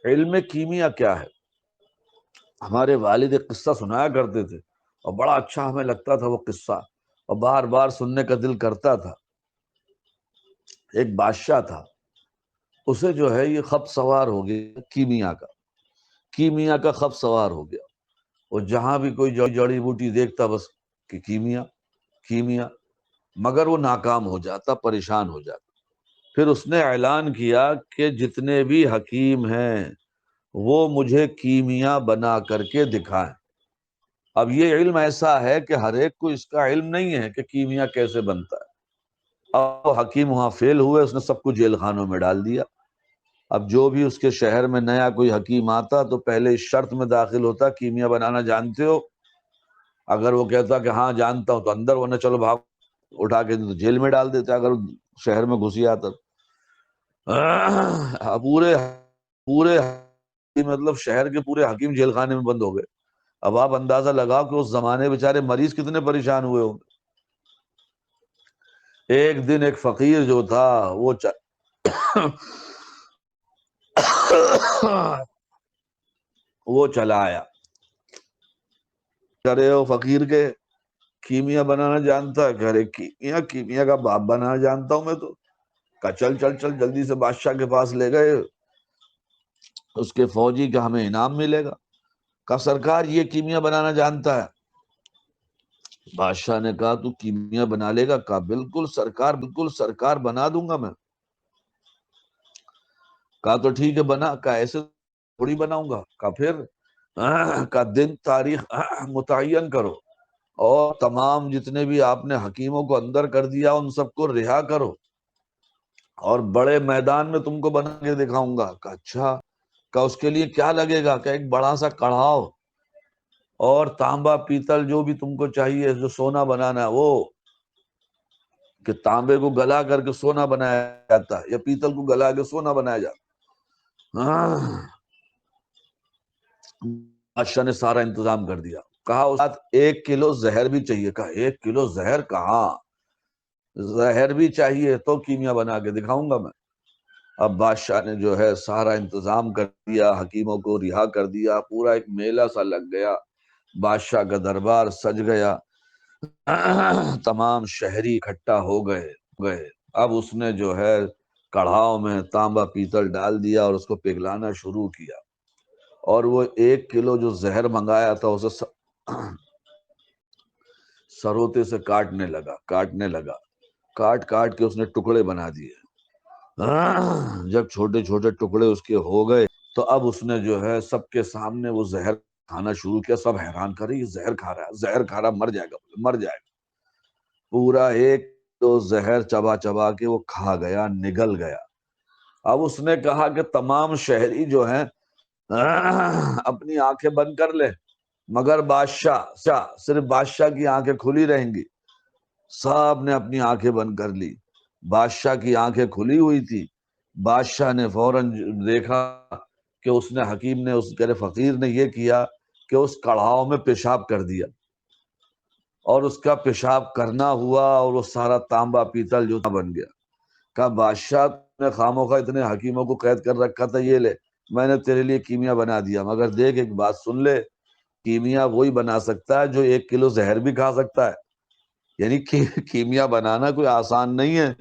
علم کیمیا کیا ہے؟ ہمارے والد ایک قصہ سنایا کرتے تھے اور بڑا اچھا ہمیں لگتا تھا وہ قصہ، اور بار بار سننے کا دل کرتا تھا۔ ایک بادشاہ تھا، اسے جو ہے یہ خبط سوار ہو گیا کیمیا کا خبط سوار ہو گیا۔ وہ جہاں بھی کوئی جڑی بوٹی دیکھتا بس کہ کیمیا، مگر وہ ناکام ہو جاتا، پریشان ہو جاتا۔ پھر اس نے اعلان کیا کہ جتنے بھی حکیم ہیں وہ مجھے کیمیا بنا کر کے دکھائیں۔ اب یہ علم ایسا ہے کہ ہر ایک کو اس کا علم نہیں ہے کہ کیمیا کیسے بنتا ہے۔ اب وہ حکیم وہاں فیل ہوئے، اس نے سب کو جیل خانوں میں ڈال دیا۔ اب جو بھی اس کے شہر میں نیا کوئی حکیم آتا تو پہلے اس شرط میں داخل ہوتا، کیمیا بنانا جانتے ہو؟ اگر وہ کہتا کہ ہاں جانتا ہوں تو اندر، ورنہ چلو بھاگ، اٹھا کے جیل میں ڈال دیتا اگر شہر میں گھسی آتا۔ پورے پورے مطلب شہر کے پورے حکیم جیل خانے میں بند ہو گئے۔ اب آپ اندازہ لگاؤ کہ اس زمانے بیچارے مریض کتنے پریشان ہوئے ہوں گے۔ ایک دن ایک فقیر جو تھا وہ چلا آیا، کرے وہ فقیر کے کیمیا بنانا جانتا ہے؟ کہہ رہے کیمیا کا باپ بنانا جانتا ہوں میں تو۔ کہا چل چل چل جلدی سے بادشاہ کے پاس لے گئے، اس کے فوجی کا ہمیں انعام ملے گا۔ کہا سرکار یہ کیمیا بنانا جانتا ہے؟ بادشاہ نے کہا تو کیمیا بنا لے گا؟ کہا بالکل سرکار بنا دوں گا میں۔ کہا تو ٹھیک ہے بنا۔ کہا ایسے تھوڑی بناؤں گا۔ کہا پھر؟ کا دن تاریخ متعین کرو اور تمام جتنے بھی آپ نے حکیموں کو اندر کر دیا ان سب کو رہا کرو اور بڑے میدان میں تم کو بنا کے دکھاؤں گا۔ کہا اچھا۔ کہا اس کے لیے کیا لگے گا؟ کہ ایک بڑا سا کڑھاؤ اور تانبا پیتل جو بھی تم کو چاہیے، جو سونا بنانا ہے وہ، کہ تانبے کو گلا کر کے سونا بنایا جاتا ہے یا پیتل کو گلا کے سونا بنایا جاتا۔ بادشاہ نے سارا انتظام کر دیا۔ کہا اس ساتھ 1 کلو زہر بھی چاہیے۔ کہا 1 کلو زہر کہاں، زہر بھی چاہیے تو کیمیا بنا کے دکھاؤں گا میں۔ اب بادشاہ نے جو ہے سارا انتظام کر دیا، حکیموں کو رہا کر دیا، پورا ایک میلہ سا لگ گیا، بادشاہ کا دربار سج گیا، تمام شہری اکٹھا ہو گئے۔ اب اس نے جو ہے کڑھاؤ میں تانبا پیتل ڈال دیا اور اس کو پگھلانا شروع کیا، اور وہ 1 کلو جو زہر منگایا تھا اسے سروتے سے کاٹنے لگا، کاٹ کے اس نے ٹکڑے بنا دیے۔ جب چھوٹے چھوٹے ٹکڑے اس کے ہو گئے تو اب اس نے جو ہے سب کے سامنے وہ زہر کھانا شروع کیا۔ سب حیران کر رہے یہ زہر کھا رہا ہے، مر جائے گا۔ پورا 1 کلو زہر چبا کے وہ کھا گیا، نگل گیا۔ اب اس نے کہا کہ تمام شہری جو ہیں اپنی آنکھیں بند کر لیں، مگر صرف بادشاہ کی آنکھیں کھلی رہیں گی۔ سب نے اپنی آنکھیں بند کر لی، بادشاہ کی آنکھیں کھلی ہوئی تھی۔ بادشاہ نے فوراً دیکھا کہ اس نے حکیم نے فقیر نے یہ کیا کہ اس کڑھاؤ میں پیشاب کر دیا، اور اس کا پیشاب کرنا ہوا اور وہ سارا تانبا پیتل جو بن گیا۔ کہا بادشاہ نے خاموخواہ اتنے حکیموں کو قید کر رکھا تھا، یہ لے میں نے تیرے لیے کیمیا بنا دیا، مگر دیکھ ایک بات سن لے، کیمیا وہی بنا سکتا ہے جو 1 کلو زہر بھی کھا سکتا ہے۔ یعنی کیمیا بنانا کوئی آسان نہیں ہے